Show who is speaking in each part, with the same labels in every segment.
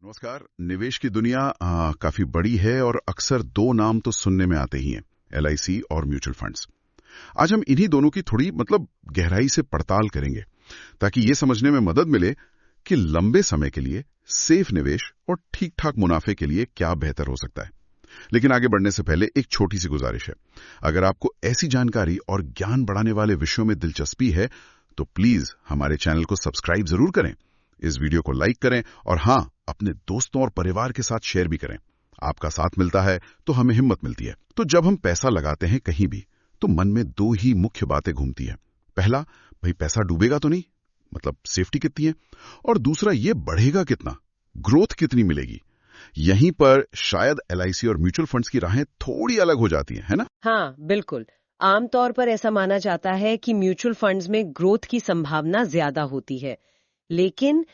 Speaker 1: नमस्कार। निवेश की दुनिया काफी बड़ी है और अक्सर दो नाम तो सुनने में आते ही हैं, एलआईसी और म्यूचुअल फंड्स। आज हम इन्हीं दोनों की थोड़ी गहराई से पड़ताल करेंगे ताकि ये समझने में मदद मिले कि लंबे समय के लिए सेफ निवेश और ठीक ठाक मुनाफे के लिए क्या बेहतर हो सकता है। लेकिन आगे बढ़ने से पहले एक छोटी सी गुजारिश है। अगर आपको ऐसी जानकारी और ज्ञान बढ़ाने वाले विषयों में दिलचस्पी है तो प्लीज हमारे चैनल को सब्सक्राइब जरूर करें, इस वीडियो को लाइक करें और हाँ, अपने दोस्तों और परिवार के साथ शेयर भी करें। आपका साथ मिलता है तो हमें हिम्मत मिलती है। तो जब हम पैसा लगाते हैं कहीं भी तो मन में दो ही मुख्य बातें घूमती हैं। पहला, भाई पैसा डूबेगा तो नहीं, सेफ्टी कितनी है, और दूसरा, ये बढ़ेगा कितना, ग्रोथ कितनी मिलेगी। यहीं पर शायद एलआईसी और म्यूचुअल फंड्स की राहें थोड़ी अलग हो जाती हैं, है ना?
Speaker 2: हाँ, बिल्कुल। आमतौर पर ऐसा माना जाता है कि म्यूचुअल फंड्स में ग्रोथ की संभावना ज्यादा होती है, लेकिन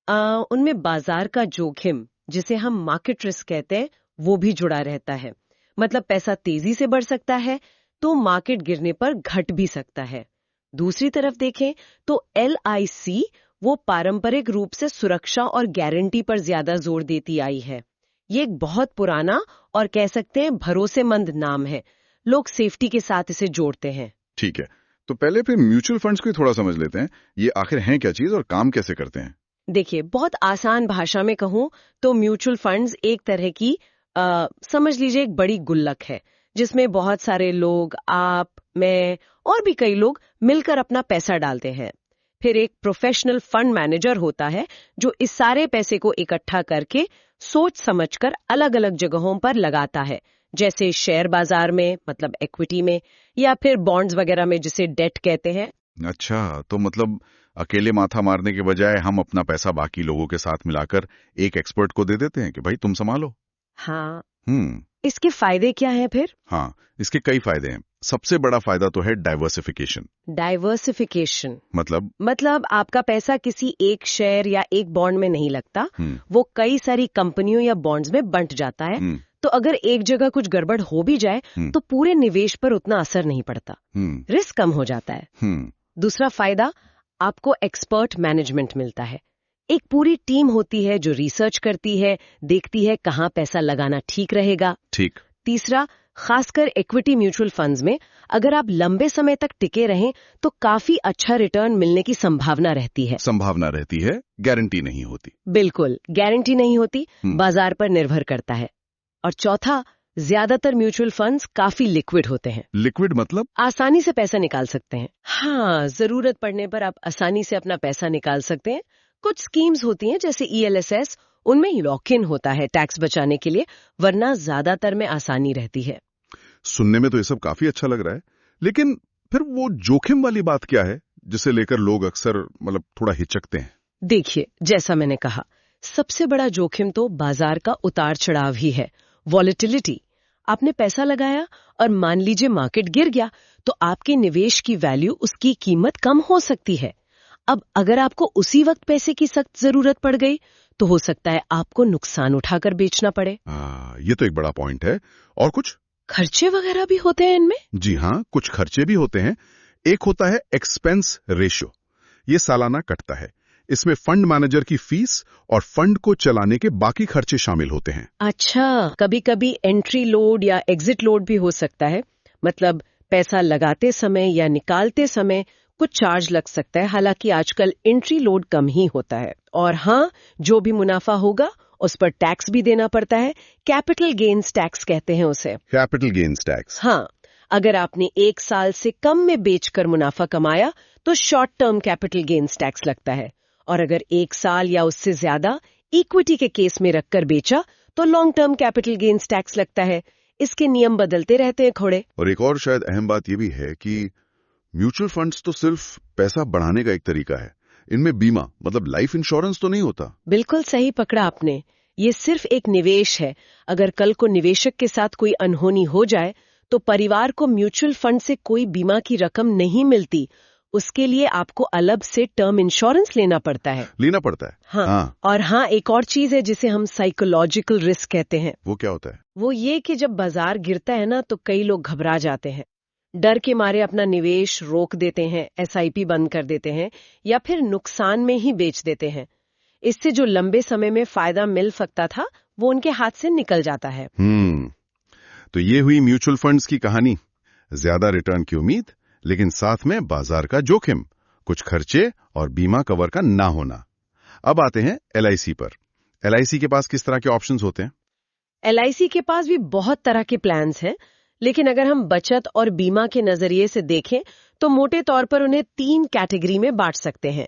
Speaker 2: उनमें बाजार का जोखिम, जिसे हम मार्केट रिस्क कहते हैं, वो भी जुड़ा रहता है। मतलब पैसा तेजी से बढ़ सकता है तो मार्केट गिरने पर घट भी सकता है। दूसरी तरफ देखें तो एलआईसी वो पारंपरिक रूप से सुरक्षा और गारंटी पर ज्यादा जोर देती आई है। ये एक बहुत पुराना और कह सकते हैं भरोसेमंद नाम है। लोग सेफ्टी के साथ इसे जोड़ते हैं।
Speaker 1: ठीक है, तो पहले फिर म्यूचुअल फंड्स को थोड़ा समझ लेते हैं। ये आखिर हैं क्या चीज और काम कैसे करते हैं?
Speaker 2: देखिए, बहुत आसान भाषा में कहूं तो म्यूचुअल फंड्स एक तरह की समझ लीजिए एक बड़ी गुल्लक है, जिसमें बहुत सारे लोग, आप, मैं और भी कई लोग मिलकर अपना पैसा डालते हैं। फिर एक प्रोफेशनल फंड मैनेजर होता है जो इस सारे पैसे को इकट्ठा करके सोच समझकर अलग अलग जगहों पर लगाता है, जैसे शेयर बाजार में, मतलब इक्विटी में, या फिर बॉन्ड्स वगैरह में, जिसे डेट कहते हैं।
Speaker 1: अच्छा, तो अकेले माथा मारने के बजाय हम अपना पैसा बाकी लोगों के साथ मिलाकर एक एक्सपर्ट को दे देते हैं कि भाई तुम संभालो।
Speaker 2: हाँ। इसके फायदे क्या है फिर?
Speaker 1: हाँ, इसके कई फायदे हैं। सबसे बड़ा फायदा तो है डाइवर्सिफिकेशन।
Speaker 2: डाइवर्सिफिकेशन
Speaker 1: मतलब
Speaker 2: आपका पैसा किसी एक शेयर या एक बॉन्ड में नहीं लगता, वो कई सारी कंपनियों या बॉन्ड्स में बंट जाता है। तो अगर एक जगह कुछ गड़बड़ हो भी जाए तो पूरे निवेश पर उतना असर नहीं पड़ता, रिस्क कम हो जाता है। दूसरा फायदा, आपको एक्सपर्ट मैनेजमेंट मिलता है। एक पूरी टीम होती है जो रिसर्च करती है, देखती है कहाँ पैसा लगाना ठीक रहेगा।
Speaker 1: ठीक।
Speaker 2: तीसरा, खासकर इक्विटी म्यूचुअल फंड्स में अगर आप लंबे समय तक टिके रहें तो काफी अच्छा रिटर्न मिलने की संभावना रहती है।
Speaker 1: गारंटी नहीं होती।
Speaker 2: बिल्कुल, गारंटी नहीं होती, बाजार पर निर्भर करता है। और चौथा, ज्यादातर म्यूचुअल फंड्स काफी लिक्विड होते हैं।
Speaker 1: लिक्विड मतलब?
Speaker 2: आसानी से पैसा निकाल सकते हैं। हाँ, जरूरत पड़ने पर आप आसानी से अपना पैसा निकाल सकते हैं। कुछ स्कीम्स होती हैं जैसे ईएलएसएस, उनमें लॉक इन होता है टैक्स बचाने के लिए, वरना ज्यादातर में आसानी रहती है।
Speaker 1: सुनने में तो ये सब काफी अच्छा लग रहा है, लेकिन फिर वो जोखिम वाली बात क्या है जिसे लेकर लोग अक्सर थोड़ा हिचकते हैं?
Speaker 2: देखिए, जैसा मैंने कहा, सबसे बड़ा जोखिम तो बाजार का उतार चढ़ाव ही है, वॉलेटिलिटी। आपने पैसा लगाया और मान लीजिए मार्केट गिर गया तो आपके निवेश की वैल्यू, उसकी कीमत कम हो सकती है। अब अगर आपको उसी वक्त पैसे की सख्त जरूरत पड़ गई तो हो सकता है आपको नुकसान उठाकर बेचना पड़े।
Speaker 1: ये तो एक बड़ा पॉइंट है। और कुछ
Speaker 2: खर्चे वगैरह भी होते हैं इनमें?
Speaker 1: जी हाँ, कुछ खर्चे भी होते हैं। एक होता है एक्सपेंस रेशियो, ये सालाना कटता है। इसमें फंड मैनेजर की फीस और फंड को चलाने के बाकी खर्चे शामिल होते हैं।
Speaker 2: अच्छा, कभी कभी एंट्री लोड या एग्जिट लोड भी हो सकता है, मतलब पैसा लगाते समय या निकालते समय कुछ चार्ज लग सकता है। हालांकि आजकल एंट्री लोड कम ही होता है। और हाँ, जो भी मुनाफा होगा उस पर टैक्स भी देना पड़ता है। कैपिटल गेन्स टैक्स कहते हैं उसे।
Speaker 1: Capital gains tax?
Speaker 2: हाँ, अगर आपने 1 साल से कम में बेचकर मुनाफा कमाया तो short term capital gains tax लगता है, और अगर 1 साल या उससे ज्यादा इक्विटी के केस में रखकर बेचा तो long term capital gains tax लगता है। इसके नियम बदलते रहते हैं खोड़े।
Speaker 1: और एक और शायद अहम बात यह भी है कि म्यूचुअल फंड्स तो सिर्फ पैसा बढ़ाने का एक तरीका है। इनमें बीमा, लाइफ इंश्योरेंस तो नहीं होता।
Speaker 2: बिल्कुल सही पकड़ा आपने। ये सिर्फ एक निवेश है। अगर कल को निवेशक के साथ कोई अनहोनी हो जाए तो परिवार को म्यूचुअल फंड से कोई बीमा की रकम नहीं मिलती। उसके लिए आपको अलग से टर्म इंश्योरेंस लेना पड़ता है।
Speaker 1: हाँ।
Speaker 2: और हाँ, एक और चीज है जिसे हम साइकोलॉजिकल रिस्क कहते हैं।
Speaker 1: वो क्या होता है?
Speaker 2: वो ये कि जब बाजार गिरता है ना तो कई लोग घबरा जाते हैं, डर के मारे अपना निवेश रोक देते हैं, एसआईपी बंद कर देते हैं या फिर नुकसान में ही बेच देते हैं। इससे जो लंबे समय में फायदा मिल सकता था वो उनके हाथ से निकल जाता है।
Speaker 1: तो ये हुई म्यूचुअल फंड्स की कहानी। ज्यादा रिटर्न की उम्मीद, लेकिन साथ में बाजार का जोखिम, कुछ खर्चे और बीमा कवर का ना होना। अब आते हैं LIC पर। LIC के पास किस तरह के ऑप्शंस होते हैं?
Speaker 2: LIC के पास भी बहुत तरह के प्लान्स हैं, लेकिन अगर हम बचत और बीमा के नजरिए से देखें तो मोटे तौर पर उन्हें 3 कैटेगरी में बांट सकते हैं।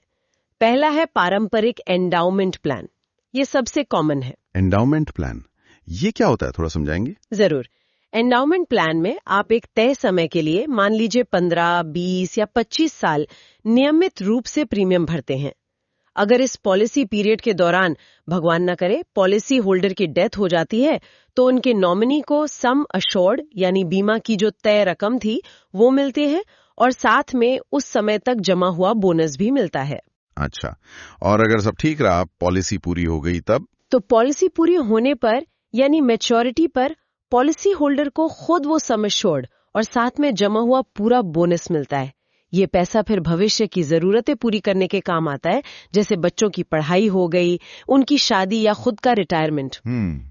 Speaker 2: पहला है पारंपरिक एंडाउमेंट प्लान। ये सबसे कॉमन है।
Speaker 1: एंडाउमेंट प्लान, ये क्या होता है, थोड़ा समझाएंगे?
Speaker 2: जरूर। एंडाउमेंट प्लान में आप एक तय समय के लिए, मान लीजिए 15, 20 या 25 साल, नियमित रूप से प्रीमियम भरते हैं। अगर इस पॉलिसी पीरियड के दौरान, भगवान न करे, पॉलिसी होल्डर की डेथ हो जाती है तो उनके नॉमिनी को सम अश्योर्ड यानी बीमा की जो तय रकम थी वो मिलते हैं, और साथ में उस समय तक जमा हुआ बोनस भी मिलता है।
Speaker 1: अच्छा, और अगर सब ठीक रहा, पॉलिसी पूरी हो गई तब?
Speaker 2: तो पॉलिसी पूरी होने पर यानी मैच्योरिटी पर पॉलिसी होल्डर को खुद वो सम अश्योर्ड और साथ में जमा हुआ पूरा बोनस मिलता है। ये पैसा फिर भविष्य की जरूरतें पूरी करने के काम आता है, जैसे बच्चों की पढ़ाई हो गई, उनकी शादी या खुद का रिटायरमेंट।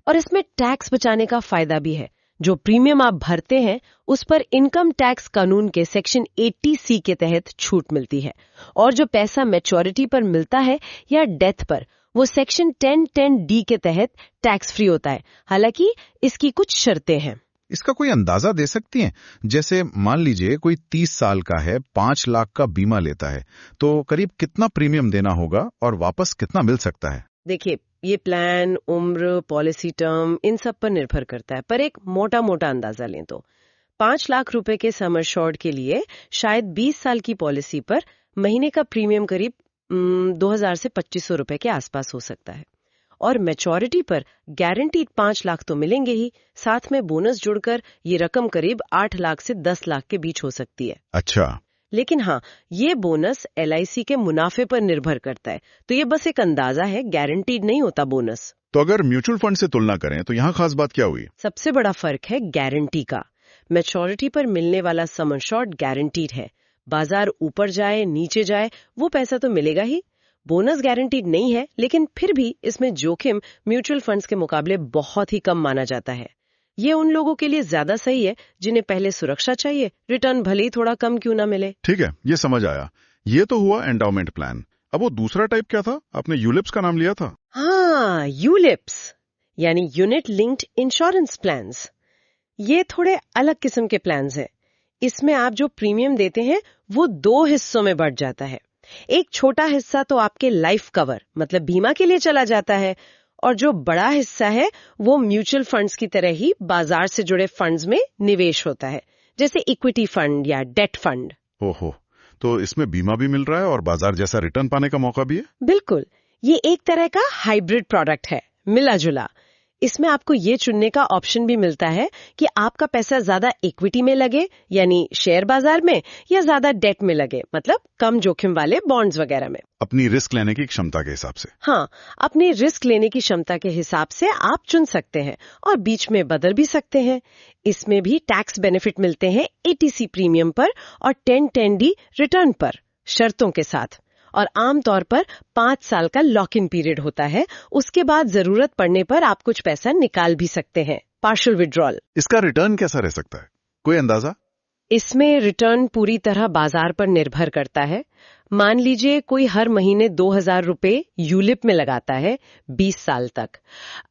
Speaker 2: और इसमें टैक्स बचाने का फायदा भी है। जो प्रीमियम आप भरते हैं उस पर इनकम टैक्स कानून के सेक्शन 80C के तहत छूट मिलती है, और जो पैसा मैच्योरिटी पर मिलता है या डेथ पर, वो सेक्शन 1010D के तहत टैक्स फ्री होता है। हालांकि इसकी कुछ शर्तें हैं।
Speaker 3: इसका कोई अंदाजा दे सकती हैं? जैसे मान लीजिए कोई 30 साल का है, 5 लाख का बीमा लेता है, तो करीब कितना प्रीमियम देना होगा और वापस कितना मिल सकता है?
Speaker 2: देखिए, ये प्लान, उम्र, पॉलिसी टर्म, इन सब पर निर्भर करता है, पर एक मोटा मोटा अंदाजा लें तो 5 लाख रुपए के सम अश्योर्ड के लिए शायद 20 साल की पॉलिसी पर महीने का प्रीमियम करीब 2000 से 2500 रुपए के आसपास हो सकता है। और मैच्योरिटी पर गारंटीड 5 लाख तो मिलेंगे ही, साथ में बोनस जुड़कर ये रकम करीब 8 लाख से 10 लाख के बीच हो सकती है।
Speaker 1: अच्छा।
Speaker 2: लेकिन हाँ, ये बोनस LIC के मुनाफे पर निर्भर करता है, तो ये बस एक अंदाजा है, गारंटीड नहीं होता बोनस।
Speaker 1: तो अगर म्यूचुअल फंड से तुलना करें तो यहाँ खास बात क्या हुई?
Speaker 2: सबसे बड़ा फर्क है गारंटी का। मैच्योरिटी पर मिलने वाला सम अश्योर्ड गारंटीड है। बाजार ऊपर जाए नीचे जाए वो पैसा तो मिलेगा ही। बोनस गारंटीड नहीं है, लेकिन फिर भी इसमें जोखिम म्यूचुअल फंड्स के मुकाबले बहुत ही कम माना जाता है। ये उन लोगों के लिए ज्यादा सही है जिन्हें पहले सुरक्षा चाहिए, रिटर्न भले ही थोड़ा कम क्यों ना मिले।
Speaker 1: ठीक है, ये समझ आया। ये तो हुआ एंडाउमेंट प्लान। अब वो दूसरा टाइप क्या था? आपने यूलिप्स का नाम लिया था।
Speaker 2: हाँ, यूलिप्स यानी यूनिट लिंक्ड इंश्योरेंस प्लान्स। ये थोड़े अलग किस्म के प्लान्स हैं। इसमें आप जो प्रीमियम देते हैं वो 2 हिस्सों में बढ़ जाता है। एक छोटा हिस्सा तो आपके लाइफ कवर मतलब बीमा के लिए चला जाता है, और जो बड़ा हिस्सा है वो म्यूचुअल फंड्स की तरह ही बाजार से जुड़े फंड्स में निवेश होता है, जैसे इक्विटी फंड या डेट फंड।
Speaker 1: ओहो, तो इसमें बीमा भी मिल रहा है और बाजार जैसा रिटर्न पाने का मौका भी है।
Speaker 2: बिल्कुल, ये एक तरह का हाइब्रिड प्रोडक्ट है, मिला जुला। इसमें आपको ये चुनने का ऑप्शन भी मिलता है कि आपका पैसा ज्यादा इक्विटी में लगे यानी शेयर बाजार में, या ज्यादा डेट में लगे मतलब कम जोखिम वाले बॉन्ड्स वगैरह में।
Speaker 1: अपनी रिस्क लेने की क्षमता के हिसाब से।
Speaker 2: हाँ, अपनी रिस्क लेने की क्षमता के हिसाब से आप चुन सकते हैं और बीच में बदल भी सकते हैं। इसमें भी टैक्स बेनिफिट मिलते हैं 80C प्रीमियम पर और 1010D रिटर्न पर, शर्तों के साथ। और आमतौर पर 5 साल का लॉक इन पीरियड होता है। उसके बाद जरूरत पड़ने पर आप कुछ पैसा निकाल भी सकते हैं, पार्शियल विड्रॉल।
Speaker 1: इसका रिटर्न कैसा रह सकता है, कोई अंदाजा?
Speaker 2: इसमें रिटर्न पूरी तरह बाजार पर निर्भर करता है। मान लीजिए कोई हर महीने 2000 रुपए यूलिप में लगाता है 20 साल तक।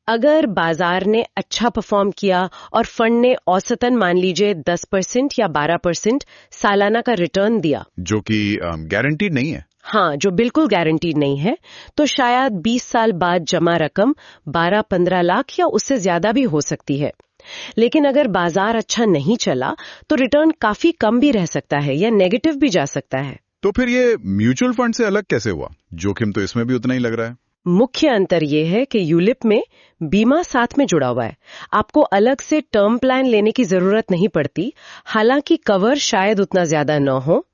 Speaker 2: अगर बाजार ने अच्छा परफॉर्म किया और फंड ने औसतन मान लीजिए 10% या 12% सालाना का रिटर्न दिया,
Speaker 1: जो कि गारंटीड नहीं है।
Speaker 2: हाँ, जो बिल्कुल गारंटीड नहीं है, तो शायद 20 साल बाद जमा रकम 12-15 लाख या उससे ज्यादा भी हो सकती है। लेकिन अगर बाजार अच्छा नहीं चला तो रिटर्न काफी कम भी रह सकता है या नेगेटिव भी जा सकता है।
Speaker 1: तो फिर ये म्यूचुअल फंड से अलग कैसे हुआ? जोखिम तो इसमें भी उतना ही लग रहा है।
Speaker 2: मुख्य अंतर ये है कि यूलिप में बीमा साथ में जुड़ा हुआ है। आपको अलग से टर्म प्लान लेने की जरूरत नहीं पड़ती, हालांकि कवर शायद उतना ज्यादा न हो,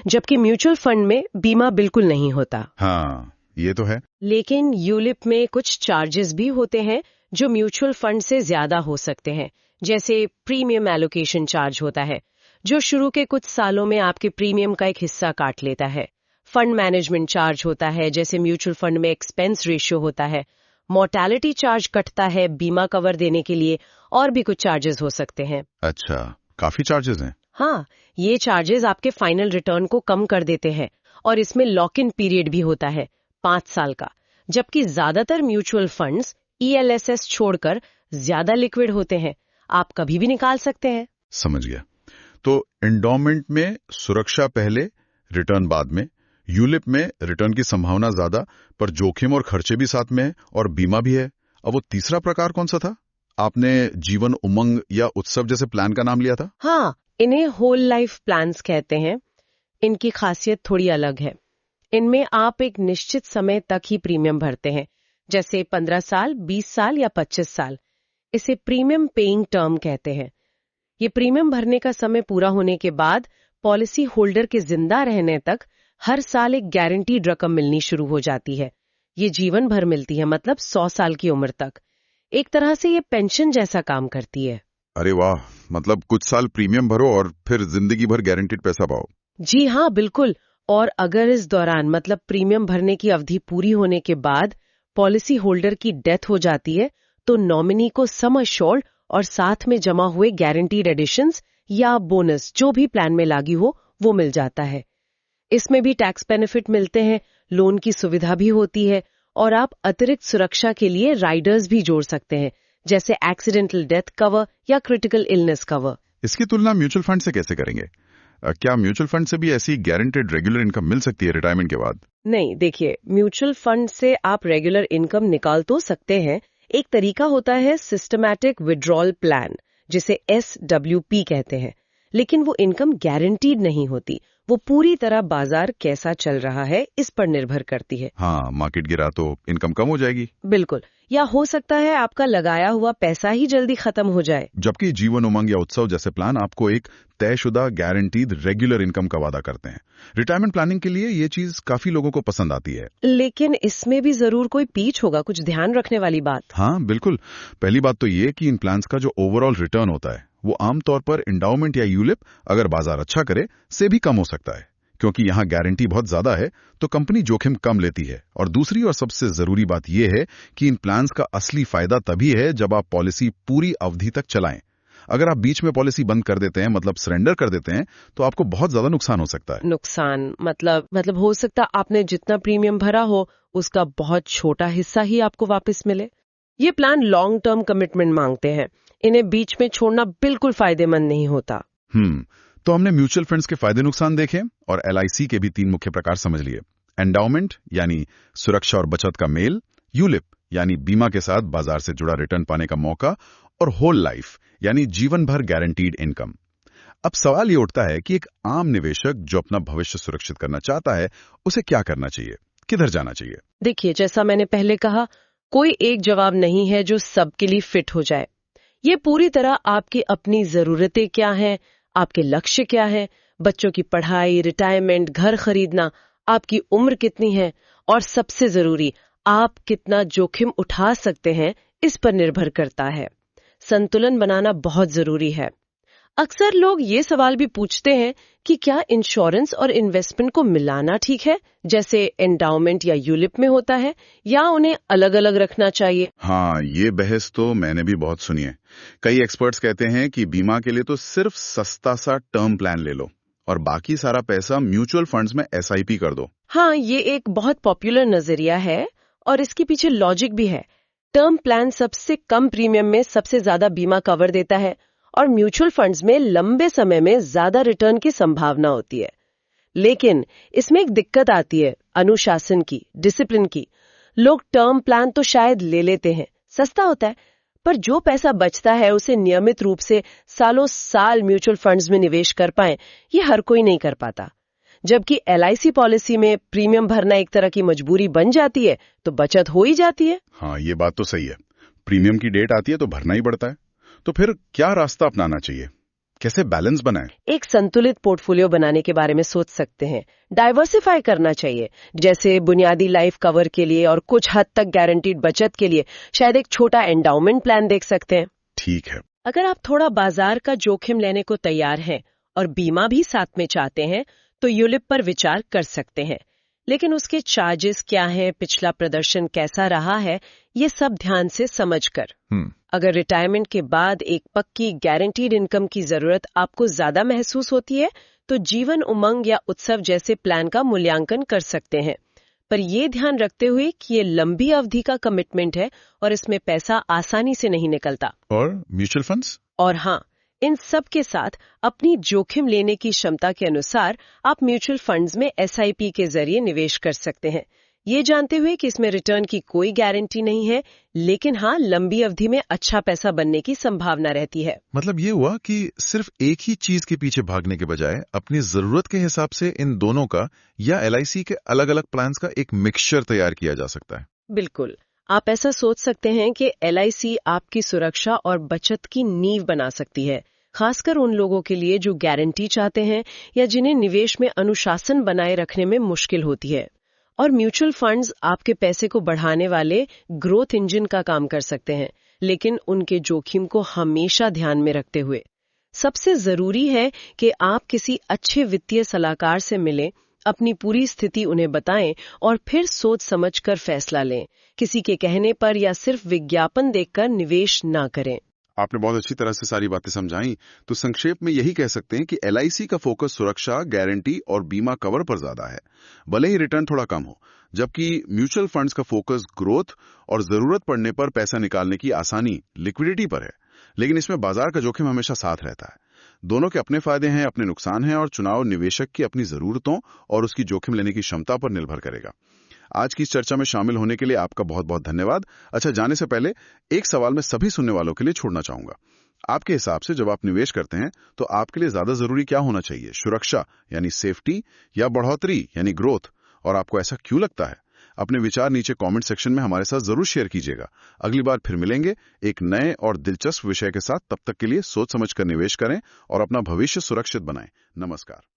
Speaker 2: जबकि म्यूचुअल फंड में बीमा बिल्कुल नहीं होता।
Speaker 1: हाँ, ये तो है।
Speaker 2: लेकिन यूलिप में कुछ चार्जेस भी होते हैं जो म्यूचुअल फंड से ज्यादा हो सकते हैं, जैसे प्रीमियम एलोकेशन चार्ज होता है, जो शुरू के कुछ सालों में आपके प्रीमियम का एक हिस्सा काट लेता है। फंड मैनेजमेंट चार्ज होता है, जैसे म्यूचुअल फंड में एक्सपेंस रेशियो होता है, मोर्टेलिटी चार्ज कटता है बीमा कवर देने के लिए, और भी कुछ चार्जेस हो सकते हैं।
Speaker 1: अच्छा, काफी चार्जेस हैं।
Speaker 2: हाँ, ये चार्जेस आपके फाइनल रिटर्न को कम कर देते हैं, और इसमें लॉक इन पीरियड भी होता है 5 साल का, जबकि ज्यादातर म्यूचुअल फंड्स ELSS छोड़कर ज्यादा लिक्विड होते हैं, आप कभी भी निकाल सकते हैं।
Speaker 1: समझ गया। तो एंडोमेंट में सुरक्षा पहले, रिटर्न बाद में, यूलिप में रिटर्न की संभावना ज्यादा पर जोखिम और खर्चे भी साथ में है, और बीमा भी है। अब वो तीसरा प्रकार कौन सा था? आपने जीवन उमंग या उत्सव जैसे प्लान का नाम लिया था।
Speaker 2: हाँ, इन्हें होल लाइफ प्लान्स कहते हैं। इनकी खासियत थोड़ी अलग है। इनमें आप एक निश्चित समय तक ही प्रीमियम भरते हैं, जैसे 15 साल, 20 साल या 25 साल। इसे प्रीमियम पेइंग टर्म कहते हैं। ये प्रीमियम भरने का समय पूरा होने के बाद पॉलिसी होल्डर के जिंदा रहने तक हर साल एक गारंटीड रकम मिलनी शुरू हो जाती है। ये जीवन भर मिलती है, मतलब 100 साल की उम्र तक। एक तरह से ये पेंशन जैसा काम करती है।
Speaker 1: अरे वाह, मतलब कुछ साल प्रीमियम भरो और फिर जिंदगी भर गारंटीड पैसा पाओ।
Speaker 2: जी हाँ, बिल्कुल। और अगर इस दौरान, मतलब प्रीमियम भरने की अवधि पूरी होने के बाद पॉलिसी होल्डर की डेथ हो जाती है, तो नॉमिनी को सम अश्योर्ड और साथ में जमा हुए गारंटीड एडिशंस या बोनस जो भी प्लान में लागू हो वो मिल जाता है। इसमें भी टैक्स बेनिफिट मिलते हैं, लोन की सुविधा भी होती है, और आप अतिरिक्त सुरक्षा के लिए राइडर्स भी जोड़ सकते हैं, जैसे एक्सीडेंटल डेथ कवर या क्रिटिकल इलनेस कवर।
Speaker 1: इसकी तुलना म्यूचुअल फंड से कैसे करेंगे? क्या म्यूचुअल फंड से भी ऐसी गारंटेड रेगुलर इनकम मिल सकती है रिटायरमेंट के बाद?
Speaker 2: नहीं, देखिए, म्यूचुअल फंड से आप रेगुलर इनकम निकाल तो सकते हैं। एक तरीका होता है सिस्टमैटिक विड्रॉल प्लान, जिसे SWP कहते हैं, लेकिन वो इनकम गारंटीड नहीं होती। वो पूरी तरह बाजार कैसा चल रहा है इस पर निर्भर करती है।
Speaker 1: हाँ, मार्केट गिरा तो इनकम कम हो जाएगी।
Speaker 2: बिल्कुल, या हो सकता है आपका लगाया हुआ पैसा ही जल्दी खत्म हो जाए।
Speaker 1: जबकि जीवन उमंग या उत्सव जैसे प्लान आपको एक तयशुदा गारंटीड रेगुलर इनकम का वादा करते हैं। रिटायरमेंट प्लानिंग के लिए ये चीज काफी लोगों को पसंद आती है।
Speaker 2: लेकिन इसमें भी जरूर कोई पीच होगा, कुछ ध्यान रखने वाली बात।
Speaker 1: हाँ, बिल्कुल। पहली बात तो ये कि इन प्लान्स का जो ओवरऑल रिटर्न होता है वो आमतौर पर एंडाउमेंट या यूलिप, अगर बाजार अच्छा करे, से भी कम हो सकता है। क्योंकि यहाँ गारंटी बहुत ज्यादा है तो कंपनी जोखिम कम लेती है। और दूसरी और सबसे जरूरी बात यह है कि इन प्लान्स का असली फायदा तभी है जब आप पॉलिसी पूरी अवधि तक चलाएं। अगर आप बीच में पॉलिसी बंद कर देते हैं, मतलब सरेंडर कर देते हैं, तो आपको बहुत ज्यादा नुकसान हो सकता है।
Speaker 2: नुकसान मतलब हो सकता है आपने जितना प्रीमियम भरा हो उसका बहुत छोटा हिस्सा ही आपको वापस मिले। ये प्लान लॉन्ग टर्म कमिटमेंट मांगते हैं, इन्हें बीच में छोड़ना बिल्कुल फायदेमंद नहीं होता।
Speaker 1: तो हमने म्यूचुअल फंड्स के फायदे नुकसान देखे और LIC के भी 3 मुख्य प्रकार समझ लिए। एंडाउमेंट यानी सुरक्षा और बचत का मेल, यूलिप यानी बीमा के साथ बाजार से जुड़ा रिटर्न पाने का मौका, और होल लाइफ यानी जीवन भर गारंटीड इनकम। अब सवाल ये उठता है कि एक आम निवेशक जो अपना भविष्य सुरक्षित करना चाहता है, उसे क्या करना चाहिए, किधर जाना चाहिए?
Speaker 2: देखिए, जैसा मैंने पहले कहा, कोई एक जवाब नहीं है जो सबके लिए फिट हो जाए। ये पूरी तरह आपकी अपनी जरूरतें क्या हैं, आपके लक्ष्य क्या है, बच्चों की पढ़ाई, रिटायरमेंट, घर खरीदना, आपकी उम्र कितनी है, और सबसे जरूरी, आप कितना जोखिम उठा सकते हैं, इस पर निर्भर करता है। संतुलन बनाना बहुत जरूरी है। अक्सर लोग ये सवाल भी पूछते हैं कि क्या इंश्योरेंस और इन्वेस्टमेंट को मिलाना ठीक है, जैसे एंडाउमेंट या यूलिप में होता है, या उन्हें अलग अलग रखना चाहिए?
Speaker 1: हाँ, ये बहस तो मैंने भी बहुत सुनी है। कई एक्सपर्ट्स कहते हैं कि बीमा के लिए तो सिर्फ सस्ता सा टर्म प्लान ले लो और बाकी सारा पैसा म्यूचुअल फंड्स में SIP कर दो।
Speaker 2: हाँ, ये एक बहुत पॉपुलर नजरिया है और इसके पीछे लॉजिक भी है। टर्म प्लान सबसे कम प्रीमियम में सबसे ज्यादा बीमा कवर देता है, और म्यूचुअल फंड्स में लंबे समय में ज्यादा रिटर्न की संभावना होती है। लेकिन इसमें एक दिक्कत आती है, अनुशासन की, डिसिप्लिन की। लोग टर्म प्लान तो शायद ले लेते हैं, सस्ता होता है, पर जो पैसा बचता है उसे नियमित रूप से सालों साल म्यूचुअल फंड्स में निवेश कर पाए, ये हर कोई नहीं कर पाता। जबकि LIC पॉलिसी में प्रीमियम भरना एक तरह की मजबूरी बन जाती है, तो बचत हो ही जाती है।
Speaker 1: हाँ, ये बात तो सही है। प्रीमियम की डेट आती है तो भरना ही पड़ता है। तो फिर क्या रास्ता अपनाना चाहिए, कैसे बैलेंस बनाएं?
Speaker 2: एक संतुलित पोर्टफोलियो बनाने के बारे में सोच सकते हैं। डाइवर्सिफाई करना चाहिए, जैसे बुनियादी लाइफ कवर के लिए और कुछ हद तक गारंटीड बचत के लिए शायद एक छोटा एंडाउमेंट प्लान देख सकते हैं।
Speaker 1: ठीक है।
Speaker 2: अगर आप थोड़ा बाजार का जोखिम लेने को तैयार हैं और बीमा भी साथ में चाहते हैं, तो यूलिप पर विचार कर सकते हैं। लेकिन उसके चार्जेस क्या हैं, पिछला प्रदर्शन कैसा रहा है, ये सब ध्यान से समझकर। अगर रिटायरमेंट के बाद एक पक्की गारंटीड इनकम की जरूरत आपको ज्यादा महसूस होती है, तो जीवन उमंग या उत्सव जैसे प्लान का मूल्यांकन कर सकते हैं। पर ये ध्यान रखते हुए कि ये लंबी अवधि का कमिटमेंट है और इसमें पैसा आसानी से नहीं निकलता।
Speaker 3: और म्यूचुअल फंड्स?
Speaker 2: और हाँ, इन सब के साथ अपनी जोखिम लेने की क्षमता के अनुसार आप म्यूचुअल फंड्स में SIP के जरिए निवेश कर सकते हैं, ये जानते हुए कि इसमें रिटर्न की कोई गारंटी नहीं है, लेकिन हाँ, लंबी अवधि में अच्छा पैसा बनने की संभावना रहती है।
Speaker 3: मतलब ये हुआ कि सिर्फ एक ही चीज के पीछे भागने के बजाय अपनी जरूरत के हिसाब से इन दोनों का या LIC के अलग अलग प्लान्स का एक मिक्सचर तैयार किया जा सकता है।
Speaker 2: बिल्कुल, आप ऐसा सोच सकते हैं कि LIC आपकी सुरक्षा और बचत की नींव बना सकती है, खासकर उन लोगों के लिए जो गारंटी चाहते हैं या जिन्हें निवेश में अनुशासन बनाए रखने में मुश्किल होती है। और म्यूचुअल फंड्स आपके पैसे को बढ़ाने वाले ग्रोथ इंजन का काम कर सकते हैं, लेकिन उनके जोखिम को हमेशा ध्यान में रखते हुए। सबसे जरूरी है कि आप किसी अच्छे वित्तीय सलाहकार से मिलें, अपनी पूरी स्थिति उन्हें बताएं और फिर सोच समझकर फैसला लें। किसी के कहने पर या सिर्फ विज्ञापन देखकर निवेश ना करें।
Speaker 1: आपने बहुत अच्छी तरह से सारी बातें समझाई। तो संक्षेप में यही कह सकते हैं कि LIC का फोकस सुरक्षा, गारंटी और बीमा कवर पर ज्यादा है, भले ही रिटर्न थोड़ा कम हो, जबकि म्यूचुअल फंड्स का फोकस ग्रोथ और जरूरत पड़ने पर पैसा निकालने की आसानी, लिक्विडिटी पर है। लेकिन इसमें बाजार का जोखिम हमेशा साथ रहता है। दोनों के अपने फायदे हैं, अपने नुकसान हैं, और चुनाव निवेशक की अपनी जरूरतों और उसकी जोखिम लेने की क्षमता पर निर्भर करेगा। आज की इस चर्चा में शामिल होने के लिए आपका बहुत बहुत धन्यवाद। अच्छा, जाने से पहले एक सवाल मैं सभी सुनने वालों के लिए छोड़ना चाहूंगा। आपके हिसाब से जब आप निवेश करते हैं तो आपके लिए ज्यादा जरूरी क्या होना चाहिए, सुरक्षा यानी सेफ्टी या बढ़ोतरी यानी ग्रोथ, और आपको ऐसा क्यों लगता है? अपने विचार नीचे कमेंट सेक्शन में हमारे साथ जरूर शेयर कीजिएगा। अगली बार फिर मिलेंगे एक नए और दिलचस्प विषय के साथ। तब तक के लिए सोच समझ कर निवेश करें और अपना भविष्य सुरक्षित बनाएं। नमस्कार।